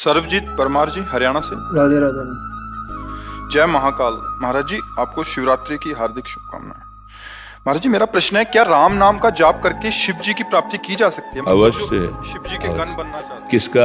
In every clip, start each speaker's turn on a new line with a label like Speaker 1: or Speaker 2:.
Speaker 1: सर्वजीत परमार जी, हरियाणा से।
Speaker 2: राधे राधे।
Speaker 1: जय महाकाल। महाराज जी, आपको शिवरात्रि की हार्दिक शुभकामनाएं। महाराज जी, मेरा प्रश्न है, क्या राम नाम का जाप करके शिव जी की प्राप्ति की जा सकती है?
Speaker 3: अवश्य।
Speaker 1: शिव जी के गण बनना चाहते हैं।
Speaker 3: किसका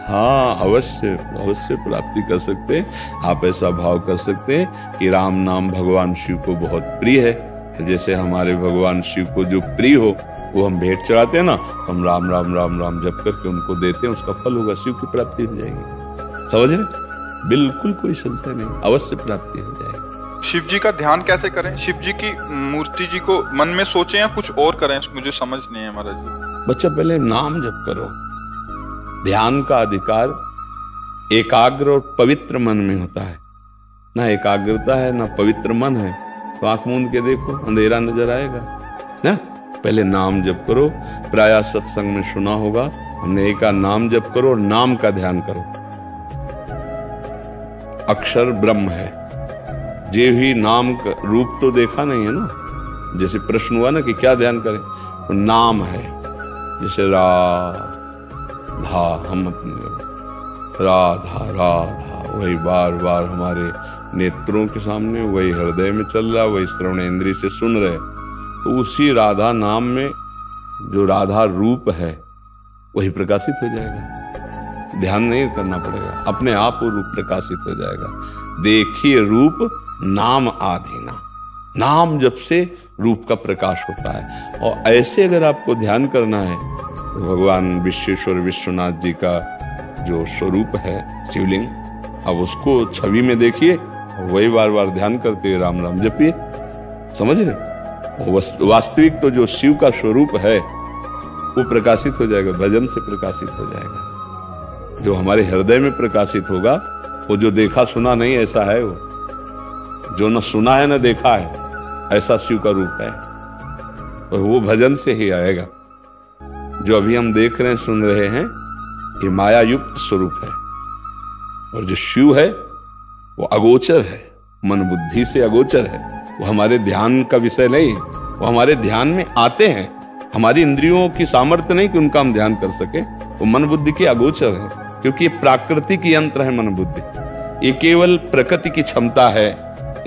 Speaker 3: हाँ, अवश्य अवश्य प्राप्ति कर सकते हैं। आप ऐसा भाव कर सकते हैं कि राम नाम भगवान शिव को बहुत प्रिय है। जैसे हमारे भगवान शिव को जो प्रिय हो वो हम भेंट चढ़ाते हैं ना, हम राम राम राम राम जप करके उनको देते हैं, उसका फल होगा, शिव की प्राप्ति हो जाएगी। समझ रहे? बिल्कुल कोई संशय नहीं, अवश्य प्राप्ति हो जाएगी।
Speaker 1: शिव जी का ध्यान कैसे करें? शिव जी की मूर्ति जी को मन में सोचें या कुछ और करें? मुझे समझ नहीं है महाराज जी।
Speaker 3: बच्चा, पहले नाम जप करो। ध्यान का अधिकार एकाग्र और पवित्र मन में होता है। ना एकाग्रता है ना पवित्र मन है तो आंख मूंद के देखो, अंधेरा नजर आएगा ना। पहले नाम जप करो। प्रायः सत्संग में सुना होगा हमने एक का नाम जप करो और नाम का ध्यान करो। अक्षर ब्रह्म है। जे भी नाम का रूप तो देखा नहीं है ना। जैसे प्रश्न हुआ ना कि क्या ध्यान करें, तो नाम है। जैसे राधा, हम अपने राधा राधा वही बार बार हमारे नेत्रों के सामने, वही हृदय में चल रहा, वही श्रवण इंद्रिय से सुन रहे। तो उसी राधा नाम में जो राधा रूप है वही प्रकाशित हो जाएगा। ध्यान नहीं करना पड़ेगा, अपने आप वो रूप प्रकाशित हो जाएगा। देखिए रूप नाम आधीना। नाम जब से रूप का प्रकाश होता है। और ऐसे अगर आपको ध्यान करना है तो भगवान विश्वेश्वर विश्वनाथ जी का जो स्वरूप है शिवलिंग, अब उसको छवि में देखिए, वही बार बार ध्यान करते हुए राम राम जपिए। समझ रहे? वास्तविक तो जो शिव का स्वरूप है वो प्रकाशित हो जाएगा, भजन से प्रकाशित हो जाएगा। जो हमारे हृदय में प्रकाशित होगा वो जो देखा सुना नहीं ऐसा है, वो जो न सुना है न देखा है ऐसा शिव का रूप है। और वो भजन से ही आएगा। जो अभी हम देख रहे हैं सुन रहे हैं ये माया युक्त स्वरूप है। और जो शिव है वो अगोचर है, मन बुद्धि से अगोचर है। वो हमारे ध्यान का विषय नहीं है, वो हमारे ध्यान में आते हैं। हमारी इंद्रियों की सामर्थ्य नहीं कि उनका हम ध्यान कर सके। वो मन बुद्धि के अगोचर है, क्योंकि ये प्राकृतिक यंत्र है मन बुद्धि। ये केवल प्रकृति की क्षमता है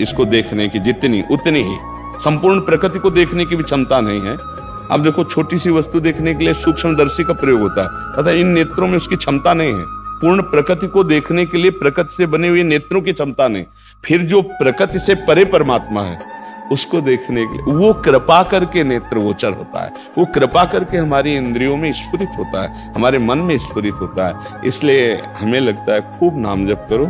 Speaker 3: इसको देखने की, जितनी उतनी ही। संपूर्ण प्रकृति को देखने की भी क्षमता नहीं है। अब देखो, छोटी सी वस्तु देखने के लिए सूक्ष्मदर्शी का प्रयोग होता है, पता है इन नेत्रों में उसकी क्षमता नहीं है। पूर्ण प्रकृति को देखने के लिए प्रकृति से बने हुए नेत्रों की क्षमता नहीं। फिर जो प्रकृति से परे परमात्मा है उसको देखने के लिए वो कृपा करके नेत्र गोचर होता है। वो कृपा करके हमारी इंद्रियों में स्फुरित होता है, हमारे मन में स्फुरित होता है। इसलिए हमें लगता है खूब नाम जप करो,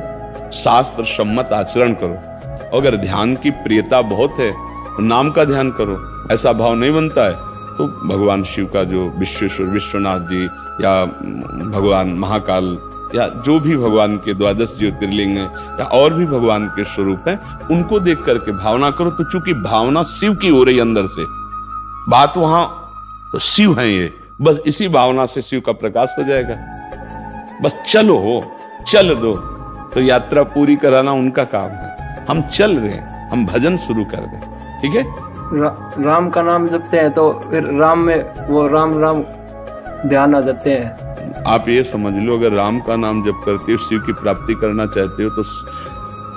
Speaker 3: शास्त्र सम्मत आचरण करो। अगर ध्यान की प्रियता बहुत है तो नाम का ध्यान करो। ऐसा भाव नहीं बनता है तो भगवान शिव का जो विश्वेश्वर विश्वनाथ जी या भगवान महाकाल या जो भी भगवान के 12 ज्योतिर्लिंग है या और भी भगवान के स्वरूप हैं, उनको देख करके भावना करो। तो चूंकि भावना शिव की हो रही अंदर से, बात वहां तो शिव है, ये बस इसी भावना से शिव का प्रकाश हो जाएगा। बस चलो हो, चल दो। तो यात्रा पूरी कराना उनका काम है। हम चल रहे, हम भजन शुरू कर दें। ठीक है?
Speaker 2: राम का नाम जपते हैं तो फिर राम में वो राम राम ध्यान आ जाते हैं।
Speaker 3: आप ये समझ लो, अगर राम का नाम जप करते हो, शिव की प्राप्ति करना चाहते हो तो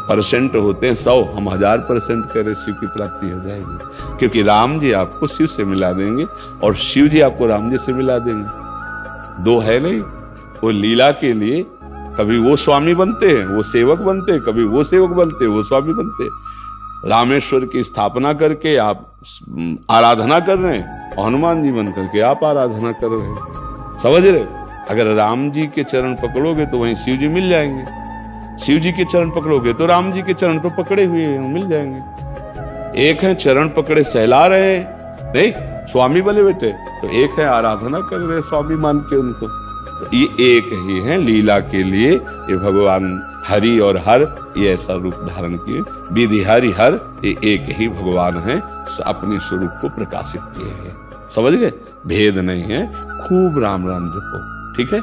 Speaker 3: परसेंट होते हैं 100, हम 1000% करें शिव की प्राप्ति हो जाएगी। क्योंकि राम जी आपको शिव से मिला देंगे और शिव जी आपको राम जी से मिला देंगे। दो है नहीं। वो लीला के लिए कभी वो स्वामी बनते हैं, वो सेवक बनते हैं, कभी वो सेवक बनते हैं, वो स्वामी बनते हैं। रामेश्वर की स्थापना करके आप आराधना कर रहे हैं और हनुमान जी बन करके आप आराधना कर रहे हैं। समझ रहे? अगर राम जी के चरण पकड़ोगे तो वहीं शिव जी मिल जाएंगे। शिव जी के चरण पकड़ोगे तो राम जी के चरण तो पकड़े हुए हैं, मिल जाएंगे। एक है चरण पकड़े सहला रहे नहीं, स्वामी बने बेटे, तो एक है आराधना कर रहे स्वामी मान के उनको। तो ये एक ही है। लीला के लिए ये भगवान हरि और हर ये ऐसा रूप धारण किए। विधि हरि हर ये एक ही भगवान है, अपने स्वरूप को प्रकाशित किए हैं। समझ गए? भेद नहीं है। खूब राम राम जपो। ठीक है?